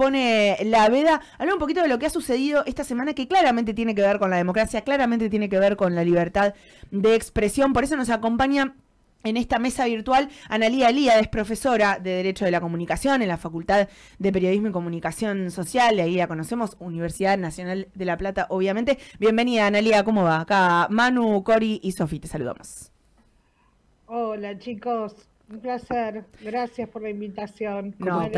pone la veda. Hablar un poquito de lo que ha sucedido esta semana, que claramente tiene que ver con la democracia, claramente tiene que ver con la libertad de expresión. Por eso nos acompaña en esta mesa virtual Analía Elíade, es profesora de Derecho de la Comunicación en la Facultad de Periodismo y Comunicación Social, ahí la conocemos, Universidad Nacional de La Plata, obviamente. Bienvenida, Analía, ¿cómo va? Acá Manu, Cori y Sofi, te saludamos. Hola chicos, un placer, gracias por la invitación. No,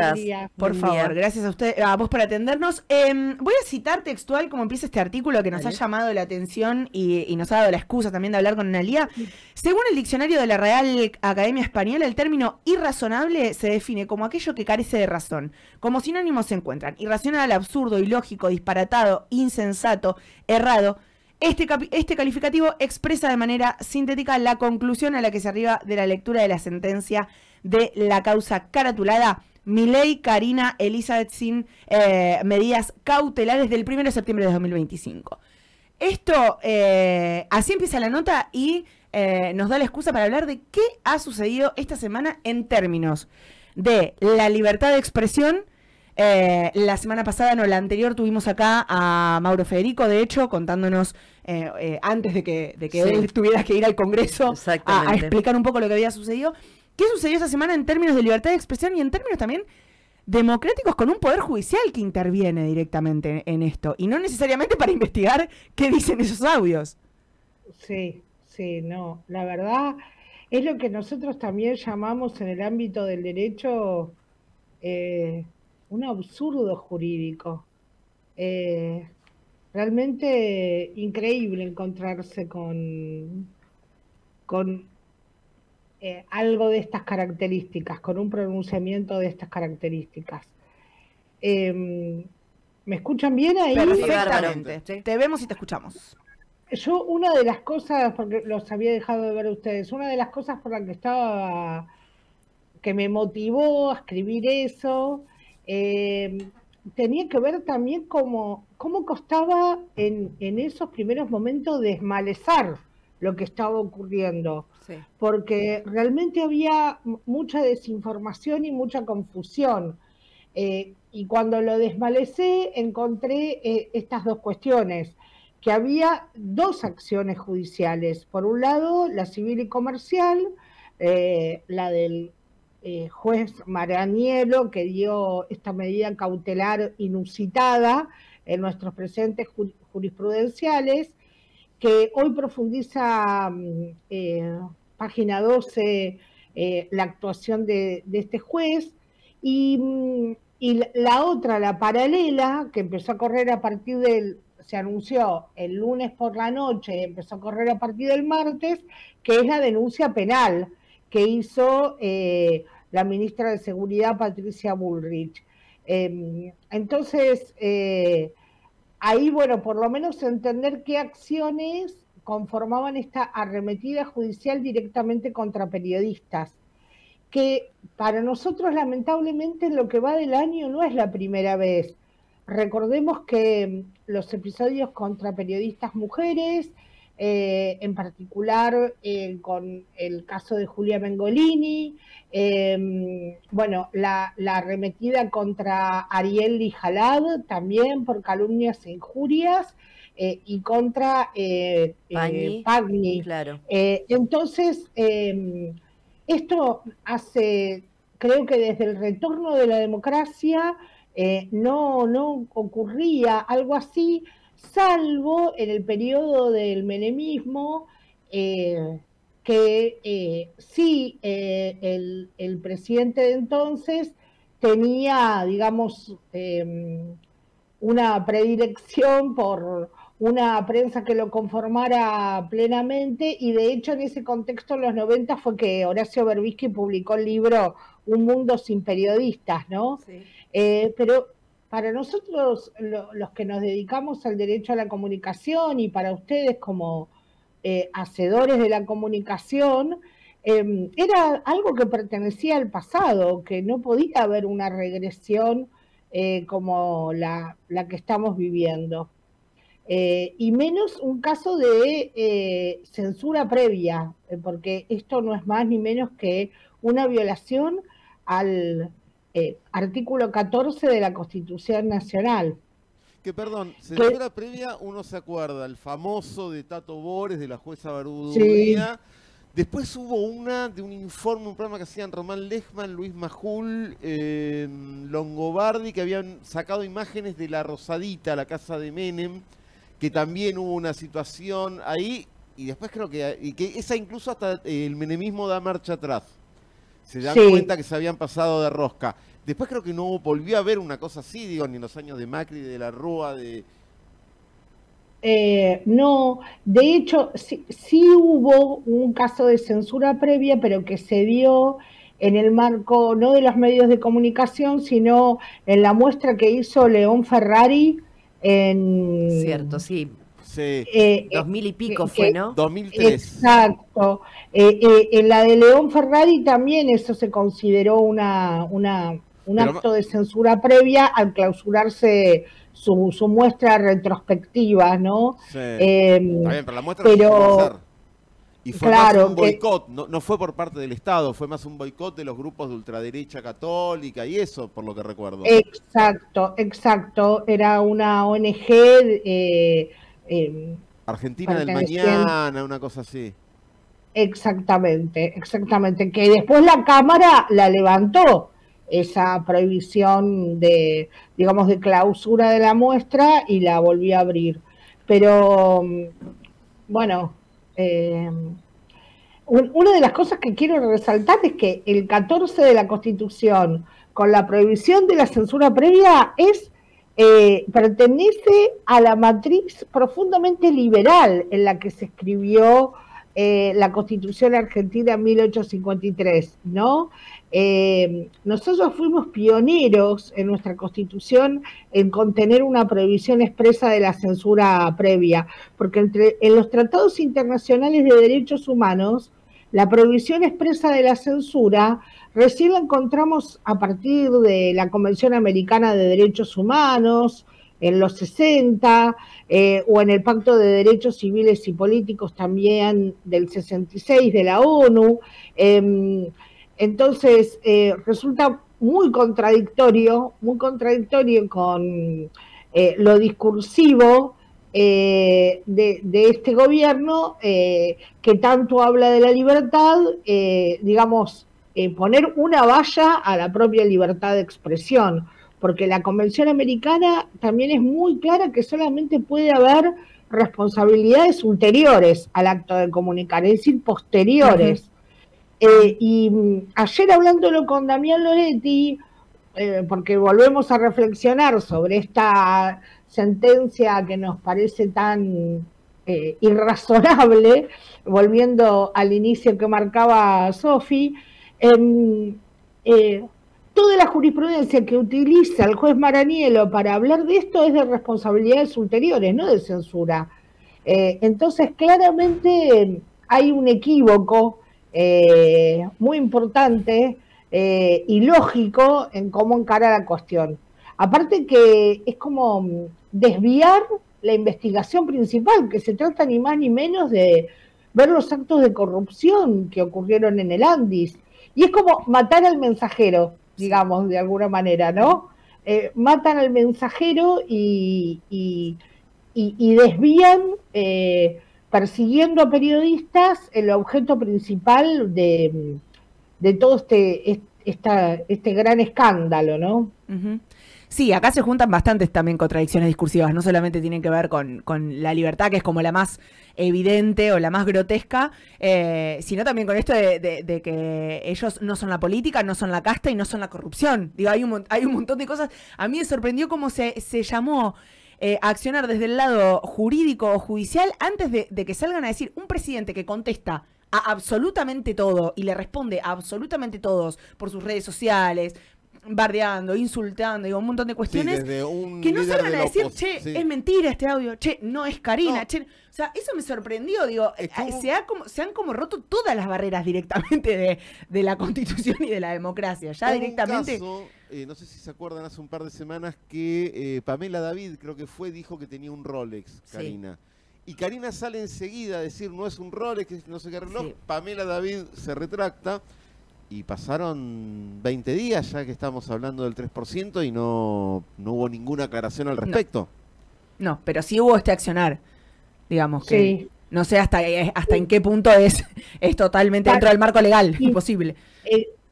por favor, gracias a usted, a vos por atendernos. Voy a citar textual cómo empieza este artículo que nos ha llamado la atención y nos ha dado la excusa también de hablar con Analía. Según el diccionario de la Real Academia Española, el término irrazonable se define como aquello que carece de razón. Como sinónimos se encuentran irracional, absurdo, ilógico, disparatado, insensato, errado. Este calificativo expresa de manera sintética la conclusión a la que se arriba de la lectura de la sentencia de la causa caratulada Milei Karina Elizabeth sin medidas cautelares del 1 de septiembre de 2025. Esto, así empieza la nota y nos da la excusa para hablar de qué ha sucedido esta semana en términos de la libertad de expresión. La semana pasada, no, la anterior, tuvimos acá a Mauro Federico, de hecho, contándonos antes de que sí, él tuviera que ir al Congreso a explicar un poco lo que había sucedido. ¿Qué sucedió esta semana en términos de libertad de expresión y en términos también democráticos, con un poder judicial que interviene directamente en esto? Y no necesariamente para investigar qué dicen esos audios. Sí, sí, no, la verdad es lo que nosotros también llamamos en el ámbito del derecho un absurdo jurídico. Realmente increíble encontrarse con algo de estas características, con un pronunciamiento de estas características. ¿Me escuchan bien ahí? Perfectamente. Sí. Te vemos y te escuchamos. Yo, una de las cosas, porque los había dejado de ver a ustedes, una de las cosas por la que me motivó a escribir eso, tenía que ver también cómo costaba en esos primeros momentos desmalezar lo que estaba ocurriendo, sí, porque realmente había mucha desinformación y mucha confusión, y cuando lo desmalecé encontré estas dos cuestiones, que había dos acciones judiciales: por un lado la civil y comercial, la del juez Maraniello, que dio esta medida cautelar inusitada en nuestros presentes jurisprudenciales, que hoy profundiza página 12 la actuación de este juez, y la otra, la paralela, que empezó a correr a partir se anunció el lunes por la noche, empezó a correr a partir del martes, que es la denuncia penal que hizo la ministra de Seguridad, Patricia Bullrich. Entonces, ahí, bueno, por lo menos entender qué acciones conformaban esta arremetida judicial directamente contra periodistas, que para nosotros lamentablemente en lo que va del año no es la primera vez. Recordemos que los episodios contra periodistas mujeres, en particular con el caso de Julia Mengolini, bueno, la arremetida contra Ariel Lijalad también por calumnias e injurias, y contra Pagni. Claro. Entonces, esto hace, creo que desde el retorno de la democracia no ocurría algo así, salvo en el periodo del menemismo, que sí, el presidente de entonces tenía, digamos, una predilección por una prensa que lo conformara plenamente, y de hecho en ese contexto en los 90 fue que Horacio Berbisky publicó el libro Un mundo sin periodistas, ¿no? Sí. Pero para nosotros, los que nos dedicamos al derecho a la comunicación, y para ustedes como hacedores de la comunicación, era algo que pertenecía al pasado, que no podía haber una regresión como la que estamos viviendo. Y menos un caso de censura previa, porque esto no es más ni menos que una violación al artículo 14 de la Constitución Nacional. Que perdón, censura previa, uno se acuerda, el famoso de Tato Bores, de la jueza Barudía. Sí. Después hubo una de un informe, un programa que hacían Román Lechman, Luis Majul, Longobardi, que habían sacado imágenes de la Rosadita, la casa de Menem, que también hubo una situación ahí, y después creo que esa incluso hasta el menemismo da marcha atrás. Se dan cuenta que se habían pasado de rosca. Después creo que no volvió a haber una cosa así, digo, ni en los años de Macri, de la Rúa, de... No, de hecho, sí hubo un caso de censura previa, pero que se dio en el marco no de los medios de comunicación, sino en la muestra que hizo León Ferrari en... Cierto, sí. Sí. 2000 y pico fue, ¿no? 2003. Exacto. En la de León Ferrari también eso se consideró un acto de censura previa al clausurarse su muestra retrospectiva, ¿no? Sí. Está bien, pero la muestra se pudo hacer. Y fue más un boicot, no fue por parte del Estado, fue más un boicot de los grupos de ultraderecha católica y eso, por lo que recuerdo. Exacto. Era una ONG... Argentina del Mañana, una cosa así. Exactamente, que después la Cámara la levantó, esa prohibición de, digamos, de clausura de la muestra y la volvió a abrir. Pero, bueno, una de las cosas que quiero resaltar es que el 14 de la Constitución, con la prohibición de la censura previa, pertenece a la matriz profundamente liberal en la que se escribió la Constitución Argentina en 1853, ¿no? Nosotros fuimos pioneros en nuestra Constitución en contener una prohibición expresa de la censura previa, porque en los tratados internacionales de derechos humanos, la prohibición expresa de la censura recién la encontramos a partir de la Convención Americana de Derechos Humanos, en los 60, o en el Pacto de Derechos Civiles y Políticos también del 66 de la ONU. Entonces, resulta muy contradictorio con lo discursivo de este gobierno que tanto habla de la libertad, digamos, poner una valla a la propia libertad de expresión, porque la Convención Americana también es muy clara que solamente puede haber responsabilidades ulteriores al acto de comunicar, es decir, posteriores. Y ayer hablándolo con Damián Loretti, porque volvemos a reflexionar sobre esta sentencia que nos parece tan irrazonable, volviendo al inicio que marcaba Sofi, toda la jurisprudencia que utiliza el juez Maraniello para hablar de esto es de responsabilidades ulteriores, no de censura. Entonces, claramente hay un equívoco muy importante y lógico en cómo encara la cuestión. Aparte que es como desviar la investigación principal, que se trata ni más ni menos de ver los actos de corrupción que ocurrieron en el Andis. Y es como matar al mensajero, digamos, de alguna manera, ¿no? Matan al mensajero y desvían, persiguiendo a periodistas, el objeto principal de todo este gran escándalo, ¿no? Uh-huh. Sí, acá se juntan bastantes también contradicciones discursivas, no solamente tienen que ver con la libertad, que es como la más evidente o la más grotesca, sino también con esto de que ellos no son la política, no son la casta y no son la corrupción. Digo, hay un montón de cosas. A mí me sorprendió cómo se llamó a accionar desde el lado jurídico o judicial antes de que salgan a decir un presidente que contesta a absolutamente todo y le responde a absolutamente todos por sus redes sociales, bardeando, insultando, digo, un montón de cuestiones, sí, que no salgan a decir, che, sí, es mentira este audio, che, no es Karina, no. Che, o sea, eso me sorprendió, digo, se han como roto todas las barreras directamente de la Constitución y de la democracia, ya directamente. Caso, no sé si se acuerdan, hace un par de semanas que Pamela David, creo que dijo que tenía un Rolex, Karina. Sí. Y Karina sale enseguida a decir, no es un Rolex, no sé qué reloj, sí. Pamela David se retracta. Y pasaron 20 días ya que estamos hablando del 3% y no hubo ninguna aclaración al respecto. No, pero sí hubo este accionar, digamos, que no sé hasta en qué punto es totalmente dentro del marco legal, imposible.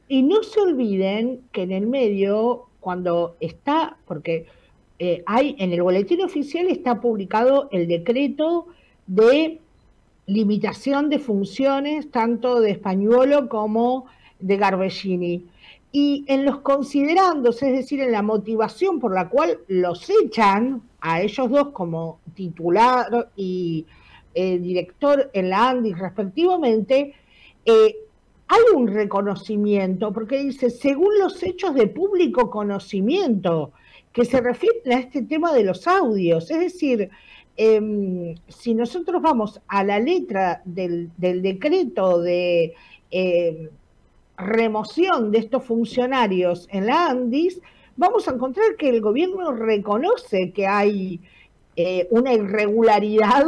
Y no se olviden que en el medio, cuando está, porque hay en el boletín oficial está publicado el decreto de limitación de funciones, tanto de Spagnuolo como de Garbellini. Y en los considerandos, es decir, en la motivación por la cual los echan a ellos dos como titular y director en la ANDIS respectivamente, hay un reconocimiento, porque dice, según los hechos de público conocimiento, que se refieren a este tema de los audios. Es decir, si nosotros vamos a la letra del decreto de remoción de estos funcionarios en la ANDIS, vamos a encontrar que el gobierno reconoce que hay una irregularidad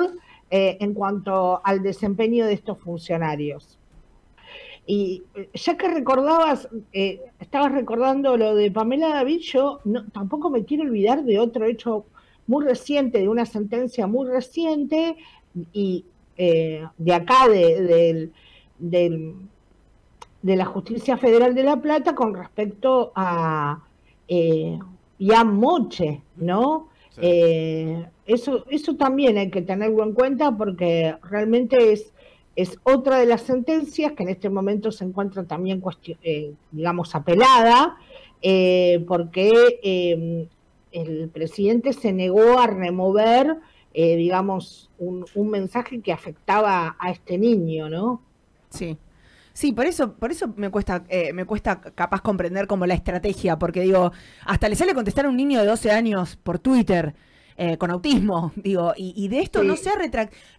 en cuanto al desempeño de estos funcionarios. Y ya que estabas recordando lo de Pamela David, yo tampoco me quiero olvidar de otro hecho muy reciente, de una sentencia muy reciente, y de acá, de la Justicia Federal de La Plata, con respecto a Ian Moche, ¿no? Sí. Eso también hay que tenerlo en cuenta, porque realmente es otra de las sentencias que en este momento se encuentra también, digamos, apelada, porque el presidente se negó a remover, digamos, un mensaje que afectaba a este niño, ¿no? Sí. Sí, por eso me cuesta capaz comprender como la estrategia, porque digo, hasta le sale contestar a un niño de 12 años por Twitter, con autismo, digo, y de esto no se ha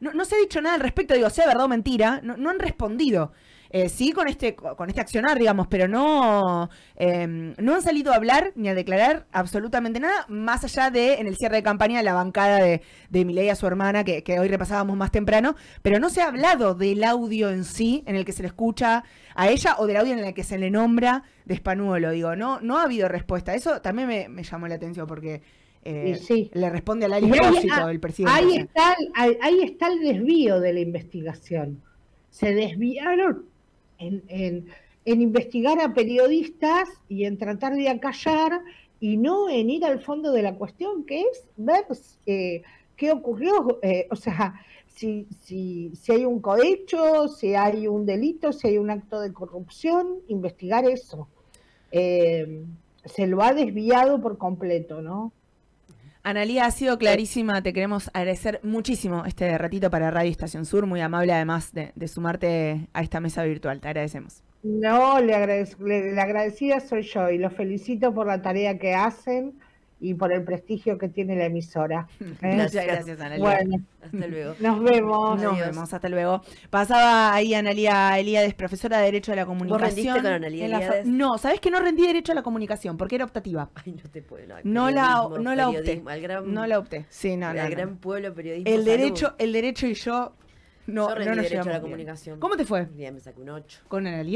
no se ha dicho nada al respecto, digo, sea verdad o mentira, no han respondido. Sí con este accionar, digamos, pero no han salido a hablar ni a declarar absolutamente nada, más allá de, en el cierre de campaña, la bancada de Milei a su hermana, que hoy repasábamos más temprano, pero no se ha hablado del audio en sí, en el que se le escucha a ella, o del audio en el que se le nombra de Spagnuolo, digo, no ha habido respuesta. Eso también me llamó la atención, porque le responde al Espósito el presidente. Ahí está el desvío de la investigación. Se desviaron en investigar a periodistas y en tratar de acallar, y no en ir al fondo de la cuestión, que es ver qué ocurrió, o sea, si hay un cohecho, si hay un delito, si hay un acto de corrupción, investigar eso. Se lo ha desviado por completo, ¿no? Analía, ha sido clarísima, te queremos agradecer muchísimo este ratito para Radio Estación Sur, muy amable además de sumarte a esta mesa virtual, te agradecemos. No, la agradecida soy yo, y los felicito por la tarea que hacen y por el prestigio que tiene la emisora. Muchas gracias, Analía. Bueno, hasta luego. Nos vemos. Nos vemos, hasta luego. Pasaba ahí Analía Elíades, profesora de Derecho de la Comunicación. ¿Vos rendiste con Analía Elíades? No, ¿sabés que no rendí Derecho a la Comunicación? Porque era optativa. Ay, no te puedo. No la opté. No la opté. Sí, no. Gran pueblo periodismo. El derecho y yo no rendí Derecho a la Comunicación. ¿Cómo te fue? Bien, me saqué un 8. ¿Con Analía?